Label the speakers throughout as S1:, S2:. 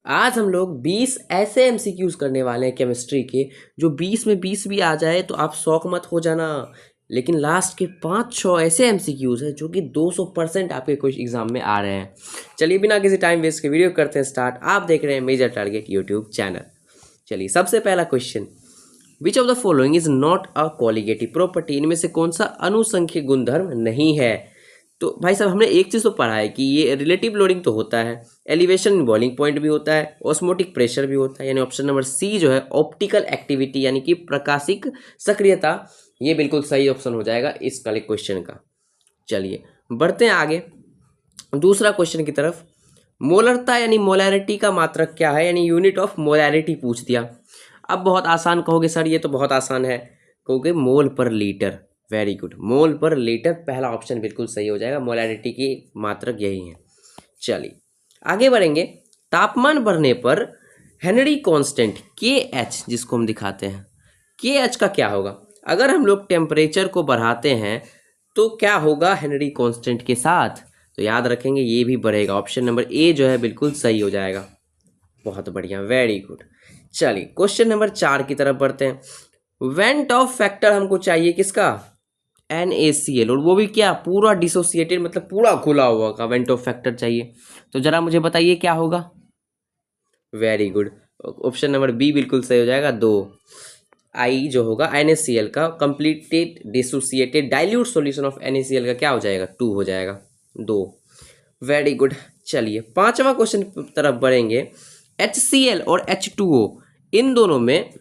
S1: आज हम लोग 20 ऐसे एमसीक्यूज करने वाले हैं केमिस्ट्री के, जो 20 में 20 भी आ जाए तो आप शौक मत हो जाना। लेकिन लास्ट के 5-6 ऐसे एमसीक्यूज हैं जो कि 200% आपके कुछ एग्जाम में आ रहे हैं। चलिए बिना किसी टाइम वेस्ट के वीडियो करते हैं स्टार्ट। आप देख रहे हैं मेजर टारगेट यूट्यूब चैनल। चलिए सबसे पहला question, which of the following is not a colligative property. इनमें से कौन सा अनुसंख्यक गुणधर्म नहीं है। तो भाई साहब हमने एक चीज़ तो पढ़ा है कि ये रिलेटिव लोडिंग तो होता है, एलिवेशन बॉइलिंग पॉइंट भी होता है, ऑस्मोटिक प्रेशर भी होता है, यानी ऑप्शन नंबर सी जो है ऑप्टिकल एक्टिविटी यानी कि प्रकाशिक सक्रियता, ये बिल्कुल सही ऑप्शन हो जाएगा इस वाले क्वेश्चन का। चलिए बढ़ते हैं आगे दूसरा क्वेश्चन की तरफ। मोलरता यानी मोलैरिटी का मात्रक क्या है, यानी यूनिट ऑफ मोलैरिटी पूछ दिया। अब बहुत आसान कहोगे सर, ये तो बहुत आसान है, कहोगे मोल पर लीटर। वेरी गुड, मोल पर लीटर पहला ऑप्शन बिल्कुल सही हो जाएगा, मोलैरिटी की मात्रक यही है। चलिए आगे बढ़ेंगे। तापमान बढ़ने पर हेनरी कांस्टेंट के एच, जिसको हम दिखाते हैं, के एच का क्या होगा। अगर हम लोग टेम्परेचर को बढ़ाते हैं तो क्या होगा हेनरी कांस्टेंट के साथ, तो याद रखेंगे ये भी बढ़ेगा। ऑप्शन नंबर ए जो है बिल्कुल सही हो जाएगा। बहुत बढ़िया, वेरी गुड। चलिए क्वेश्चन नंबर 4 की तरफ बढ़ते हैं। वेंट ऑफ फैक्टर हमको चाहिए किसका, NaCl, और वो भी क्या, पूरा डिसोसिएटेड, मतलब पूरा खुला हुआ का वेंट ऑफ फैक्टर चाहिए। तो जरा मुझे बताइए क्या होगा। Very good, option number B बिल्कुल सही हो जाएगा। 2 आई जो होगा NaCl का completed dissociated dilute solution of NaCl का क्या हो जाएगा, 2 हो जाएगा, 2। Very good. चलिए पांचवा क्वेश्चन तरफ बढ़ेंगे। HCl और H2O, इन दोनों में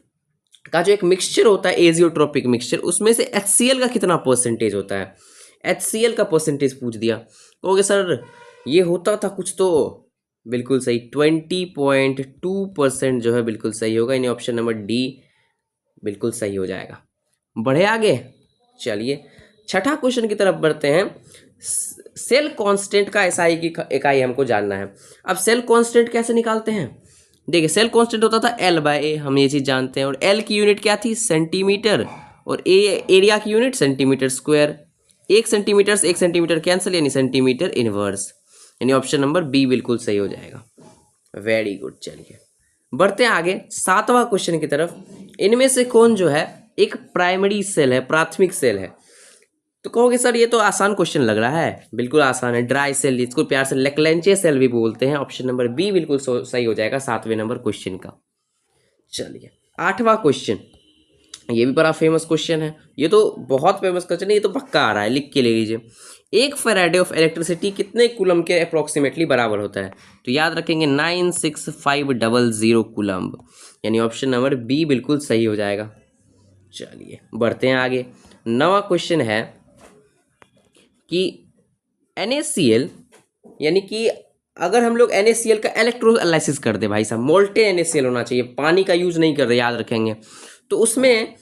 S1: का जो एक मिक्सचर होता है एजियोट्रोपिक मिक्सचर, उसमें से HCl का कितना परसेंटेज होता है। HCl का परसेंटेज पूछ दिया, कहोगे सर ये होता था कुछ, तो बिल्कुल सही 20.2% जो है बिल्कुल सही होगा, यानी ऑप्शन नंबर डी बिल्कुल सही हो जाएगा। बढ़े आगे। चलिए छठा क्वेश्चन की तरफ बढ़ते हैं। सेल कांस्टेंट का एसआई की इकाई हमको जानना है। अब सेल कांस्टेंट कैसे निकालते हैं, देखिए सेल कांस्टेंट होता था L/A, हम ये चीज़ जानते हैं, और L की यूनिट क्या थी, सेंटीमीटर, और ए एरिया की यूनिट सेंटीमीटर स्क्वायर। 1 सेंटीमीटर से 1 सेंटीमीटर कैंसिल, यानी सेंटीमीटर इनवर्स, यानी ऑप्शन नंबर बी बिल्कुल सही हो जाएगा। Very good. चलिए बढ़ते हैं आगे सातवां क्वेश्चन की तरफ। इनमें से कौन जो है एक प्राइमरी सेल है, प्राथमिक सेल है। तो कहोगे सर ये तो आसान क्वेश्चन लग रहा है, बिल्कुल आसान है, ड्राई सेल, इसको प्यार से लेक्लेंचे सेल भी बोलते हैं। ऑप्शन नंबर बी बिल्कुल सही हो जाएगा 7वें नंबर क्वेश्चन का। चलिए आठवां क्वेश्चन, ये भी बड़ा फेमस क्वेश्चन है, ये तो बहुत फेमस क्वेश्चन है, ये तो पक्का आ रहा है, लिख के ले लीजिए। 1 फैराडे ऑफ इलेक्ट्रिसिटी कितने कूलम के अप्रोक्सीमेटली बराबर होता है, तो याद रखेंगे 96500 कूलम्ब, यानी ऑप्शन नंबर बी बिल्कुल सही हो जाएगा। चलिए बढ़ते हैं आगे। 9वां क्वेश्चन है कि NaCl, यानी कि अगर हम लोग NaCl का इलेक्ट्रोलाइसिस कर दे, भाई साहब मोल्टेन NaCl होना चाहिए, पानी का यूज नहीं कर रहे, याद रखेंगे, तो उसमें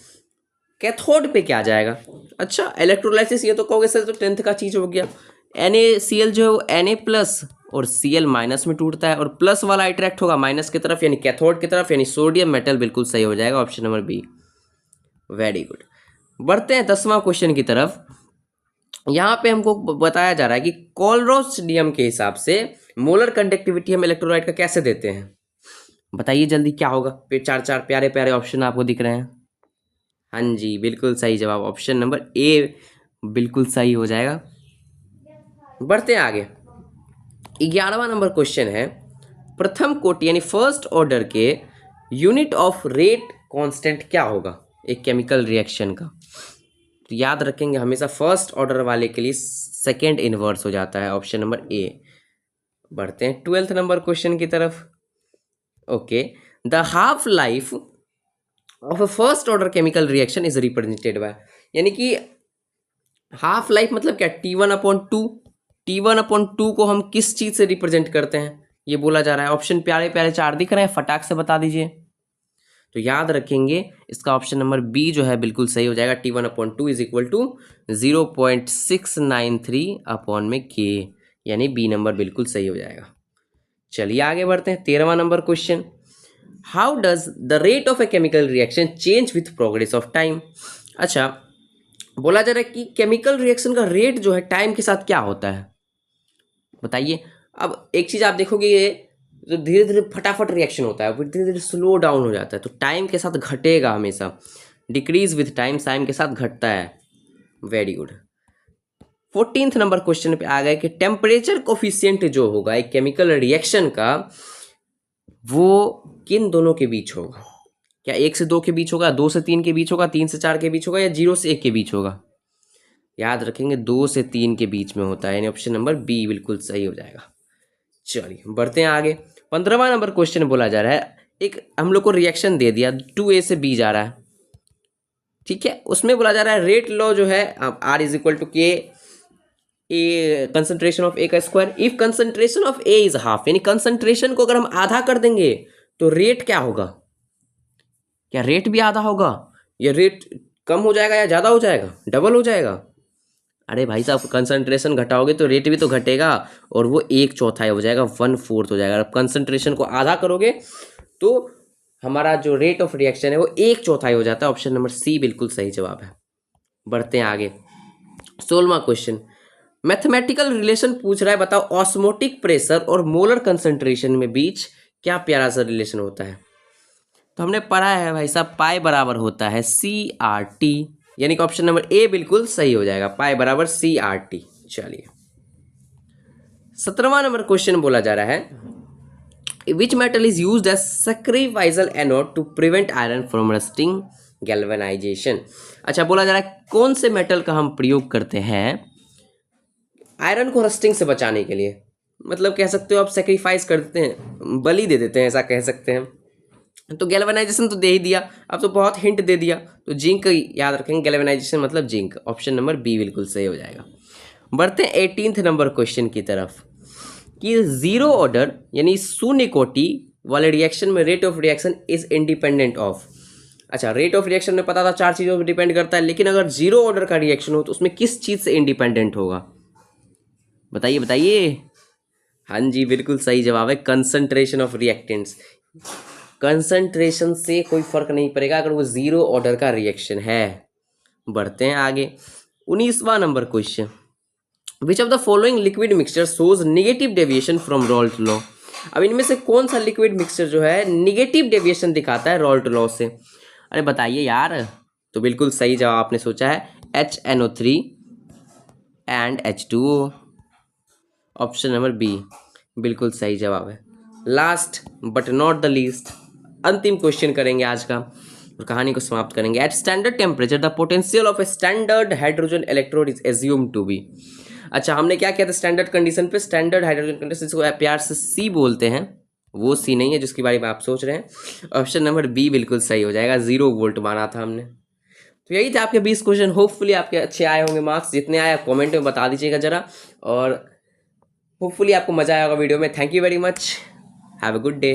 S1: कैथोड पे क्या जाएगा। अच्छा इलेक्ट्रोलाइसिस, ये तो कहोगे सर तो 10th का चीज़ हो गया। NaCl जो Na प्लस और Cl माइनस में टूटता है, और प्लस वाला अट्रैक्ट होगा माइनस की तरफ, यानी कैथोड की तरफ, यानी सोडियम मेटल बिल्कुल सही हो जाएगा, option number B. Very good. बढ़ते हैं 10वां क्वेश्चन की तरफ। यहाँ पे हमको बताया जा रहा है कि कोलरोस नियम के हिसाब से मोलर कंडक्टिविटी हम इलेक्ट्रोलाइट का कैसे देते हैं, बताइए जल्दी क्या होगा। फिर 4 प्यारे प्यारे ऑप्शन आपको दिख रहे हैं। हाँ जी बिल्कुल सही जवाब, ऑप्शन नंबर ए बिल्कुल सही हो जाएगा। बढ़ते हैं आगे। 11वां नंबर क्वेश्चन है, प्रथम कोटि यानी फर्स्ट ऑर्डर के यूनिट ऑफ रेट कांस्टेंट क्या होगा एक केमिकल रिएक्शन का। तो याद रखेंगे हमेशा फर्स्ट ऑर्डर वाले के लिए सेकेंड इनवर्स हो जाता है, ऑप्शन नंबर ए। बढ़ते हैं 12th नंबर क्वेश्चन की तरफ। Okay, the half life of a first order chemical reaction is represented by, यानी कि हाफ लाइफ मतलब क्या, T1/2। T1/2 को हम किस चीज से रिप्रेजेंट करते हैं, ये बोला जा रहा है। ऑप्शन प्यारे प्यारे 4 दिख रहे हैं, फटाक से बता दीजिए। तो याद रखेंगे इसका ऑप्शन नंबर बी जो है बिल्कुल सही हो जाएगा। T1/2 is equal to 0.693/K, यानी बी नंबर बिल्कुल सही हो जाएगा। चलिए आगे बढ़ते हैं 13वां number question. How does the rate of a chemical reaction change with progress of time. अच्छा बोला जा रहा है कि केमिकल रिएक्शन का रेट जो है टाइम के साथ क्या होता है, बताइए। अब एक चीज आप देखोगे, ये तो धीरे धीरे फटाफट रिएक्शन होता है, फिर धीरे धीरे स्लो डाउन हो जाता है, तो टाइम के साथ घटेगा हमेशा, डिक्रीज विथ टाइम के साथ घटता है। Very good. 14th number question पे आ गए कि टेम्परेचर कोफिशिएंट जो होगा एक केमिकल रिएक्शन का, वो किन दोनों के बीच होगा? क्या 1 से 2 के बीच होगा, 2 से 3 के बीच होगा, 3 से 4 के बीच होगा, या 0 से 1 के बीच होगा? याद रखेंगे 2 से 3 के बीच में होता है, यानी ऑप्शन नंबर बी बिल्कुल सही हो जाएगा। चलिए बढ़ते हैं आगे। 15वां नंबर क्वेश्चन बोला जा रहा है, एक हम लोग को रिएक्शन दे दिया 2A से B जा रहा है, ठीक है, उसमें बोला जा रहा है रेट लॉ जो है R इज इक्वल टू के ए कंसंट्रेशन ऑफ ए का square. If concentration of A is half, यानी कंसंट्रेशन को अगर हम आधा कर देंगे तो रेट क्या होगा? क्या रेट भी आधा होगा, या रेट कम हो जाएगा, या ज़्यादा हो जाएगा, डबल हो जाएगा? अरे भाई साहब, कंसंट्रेशन घटाओगे तो रेट भी तो घटेगा, और वो 1/4 हो जाएगा, 1/4 हो जाएगा। अब कंसंट्रेशन को आधा करोगे तो हमारा जो रेट ऑफ रिएक्शन है वो 1/4 हो जाता है। ऑप्शन नंबर सी बिल्कुल सही जवाब है। बढ़ते हैं आगे। 16वां क्वेश्चन मैथमेटिकल रिलेशन पूछ रहा है, बताओ ऑस्मोटिक प्रेशर और मोलर कंसंट्रेशन में बीच क्या प्यारा सा रिलेशन होता है? तो हमने पढ़ा है भाई साहब, पाई बराबर होता है CRT, यानी कि ऑप्शन नंबर ए बिल्कुल सही हो जाएगा, पाई बराबर CRT। चलिए 17वां नंबर क्वेश्चन बोला जा रहा है which metal is used as sacrificial anode to prevent iron from rusting galvanisation. अच्छा, बोला जा रहा है कौन से मेटल का हम प्रयोग करते हैं आयरन को रस्टिंग से बचाने के लिए? मतलब कह सकते हो आप सेक्रीफाइस कर देते हैं, बलि दे देते हैं, ऐसा कह सकते हैं। तो गैल्वेनाइजेशन तो दे ही दिया, अब तो बहुत हिंट दे दिया, तो जिंक याद रखेंगे, गैल्वेनाइजेशन मतलब जिंक। ऑप्शन नंबर बी बिल्कुल सही हो जाएगा। बढ़ते हैं 18th नंबर क्वेश्चन की तरफ कि जीरो ऑर्डर यानी शून्य कोटि वाले रिएक्शन में rate of reaction is independent of. अच्छा, रेट ऑफ रिएक्शन में पता था 4 चीज़ों पर डिपेंड करता है, लेकिन अगर जीरो ऑर्डर का रिएक्शन हो तो उसमें किस चीज़ से इंडिपेंडेंट होगा? बताइए बताइए। हाँ जी, बिल्कुल सही जवाब है कंसंट्रेशन ऑफ रिएक्टेंट्स। कंसंट्रेशन से कोई फर्क नहीं पड़ेगा अगर वो जीरो ऑर्डर का रिएक्शन है। बढ़ते हैं आगे। 19वां number question which of the following liquid mixture shows negative deviation from Raoult law. अब इनमें से कौन सा लिक्विड मिक्सचर जो है निगेटिव डेविएशन दिखाता है रॉल्ट लॉ से? अरे बताइए यार। तो बिल्कुल सही जवाब आपने सोचा है HNO3 and H2O। Option number B बिल्कुल सही जवाब है। Last but not the least, अंतिम क्वेश्चन करेंगे आज का और कहानी को समाप्त करेंगे। At standard temperature the potential of a standard hydrogen electrode is assume to be. अच्छा, हमने क्या किया था स्टैंडर्ड कंडीशन पे? स्टैंडर्ड हाइड्रोजन कंडीशन को प्यार से सी बोलते हैं, वो सी नहीं है जिसके बारे में आप सोच रहे हैं। ऑप्शन नंबर बी बिल्कुल सही हो जाएगा, 0 वोल्ट माना था हमने। तो यही थे आपके 20 क्वेश्चन। होपफुली आपके अच्छे आए होंगे मार्क्स, जितने आए आप कॉमेंट में बता दीजिएगा जरा, और होपफुली आपको मजा आएगा वीडियो में। Thank you very much, have a good day.